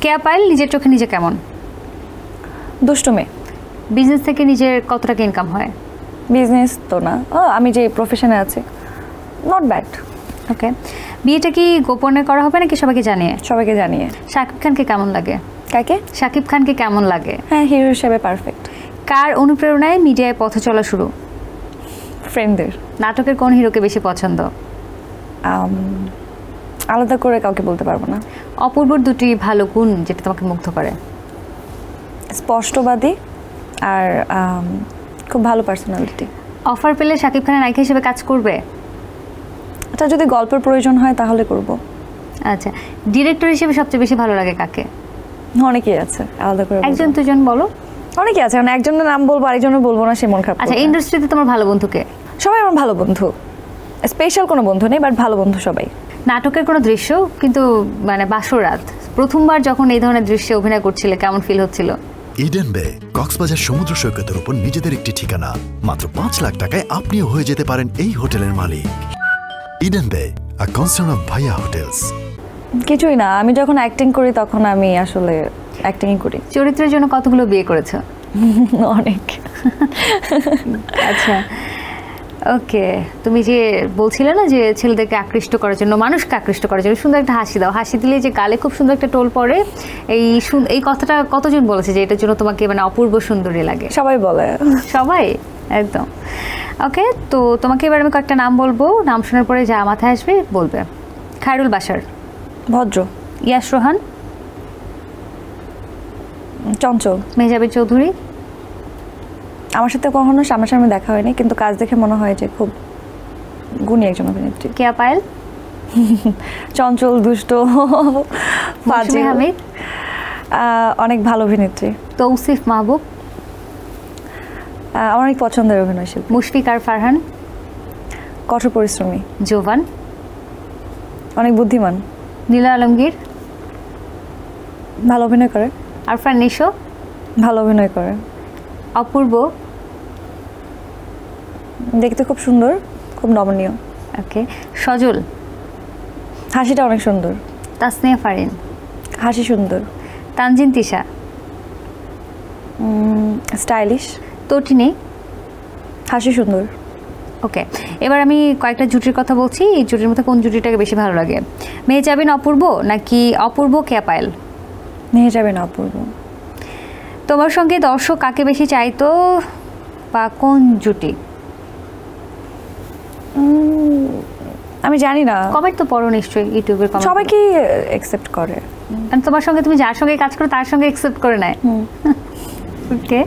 কেয়া পায়েল নিজের চোখে নিজে কেমন? দুষ্টু মেয়ে। বিজনেস থেকে নিজের কত টাকা ইনকাম হয়? বিজনেস তো না, আমি যে প্রফেশনে আছি, নট ব্যাড। ওকে, বিয়েটা কি গোপনে করা হবে নাকি সবাইকে জানিয়ে? সবাইকে জানিয়ে। শাকিব খানকে কেমন লাগে? কাকে? শাকিব খানকে কেমন লাগে? হ্যাঁ, হিরো হিসেবে পারফেক্ট। কার অনুপ্রেরণায় মিডিয়ায় পথ চলা শুরু? ফ্রেন্ডদের। নাটকের কোন হিরোকে বেশি পছন্দ? আলাদা করে কাউকে বলতে পারবো না। অপূর্বর দুটি ভালো গুণ যেটা তোমাকে মুগ্ধ করে? স্পষ্টবাদী আর খুব ভালো পার্সোনালিটি। অফার পেলে শাকিব খানের নায়িকা হিসেবে কাজ করবে? এটা যদি গল্পের প্রয়োজন হয় তাহলে করব। আচ্ছা, ডিরেক্টর হিসেবে সবচেয়ে বেশি ভালো লাগে কাকে? অনেকেই আছে, আলাদা করে একজন দুজন বলো। অনেকেই আছে, মানে একজনের নাম বলবো আরেকজনের বলবো না, সে মন খারাপ। আচ্ছা, ইন্ডাস্ট্রিতে তোমার ভালো বন্ধুকে? সবাই আমার ভালো বন্ধু, স্পেশাল কোনো বন্ধু নেই, বাট ভালো বন্ধু সবাই। নাটকের কোনো দৃশ্য কিন্তু মানে বাসরাত প্রথমবার যখন এই ধরনের দৃশ্যে অভিনয় করছিলে কেমন ফিল হচ্ছিল? ইডেন বে কক্সবাজার সমুদ্র সৈকতের উপর নিজেদের একটি ঠিকানা। মাত্র 5 লাখ টাকায় আপনিও হয়ে যেতে পারেন এই হোটেলের মালিক। ইডেন বে, আ কনসার্ন অফ ভাইয়া হোটেলস। কিছুই না, আমি যখন অ্যাক্টিং করি তখন আমি আসলে অ্যাক্টিংই করি। চরিত্রের জন্য কতগুলো বিয়ে করেছো? অনেক। আচ্ছা, ওকে, তুমি যে বলছিলে না যে ছেলেদেরকে আকৃষ্ট করার জন্য, মানুষকে আকৃষ্ট করার জন্য সুন্দর একটা হাসি দাও, হাসি দিলে যে গালে খুব সুন্দর একটা টোল পড়ে, এই কথাটা কতজন বলেছে যে এটার জন্য তোমাকে মানে অপূর্ব সুন্দরী লাগে? সবাই বলে। সবাই? একদম। ওকে, তো তোমাকে এবার আমি কয়েকটা নাম বলবো, নাম শোনার পরে যা মাথায় আসবে বলবে। খায়রুল বাশার। ভদ্র। ইয়াশ রোহান। চঞ্চল। মেহজাবিন চৌধুরী। আমার সাথে কখনো সামনাসামনি দেখা হয়নি, কিন্তু কাজ দেখে মনে হয় যে খুব গুণী একজন অভিনেত্রী। কেয়া পায়েল। চঞ্চল, দুষ্ট, মৌসুমী হামিদ। অনেক ভালো অভিনেত্রী। তৌসিফ মাহবুব। আমার অনেক পছন্দের অভিনয় শিল্পী। মুশফিকার ফারহান। কঠোর পরিশ্রমী। জোভান। অনেক বুদ্ধিমান। নীলা আলমগীর। ভালো অভিনয় করে। আরফান নিশো। ভালো অভিনয় করে। অপূর্ব। দেখতে খুব সুন্দর, খুব নমনীয়। ওকে, সজল। হাসিটা অনেক সুন্দর। তাসনিয়া ফারিন। হাসি সুন্দর। তানজিন তিশা। স্টাইলিশ। তটিনী। হাসি সুন্দর। ওকে, এবার আমি কয়েকটা জুটির কথা বলছি, এই জুটির মধ্যে কোন জুটিটাকে বেশি ভালো লাগে? মেহজাবিন অপূর্ব নাকি অপূর্ব কেয়া পায়েল? মেহজাবিন অপূর্ব। তোমার সঙ্গে দর্শক কাকে বেশি চাইতো বা কোন জুটি? আমি জানি না। কমেন্ট তো পড়ো নিশ্চয়ই, ইউটিউবের কমেন্ট। সবাই কি অ্যাকসেপ্ট করে? কারণ তোমার সঙ্গে তুমি যার সঙ্গে কাজ করো তার সঙ্গে অ্যাকসেপ্ট করে নেয়। ওকে,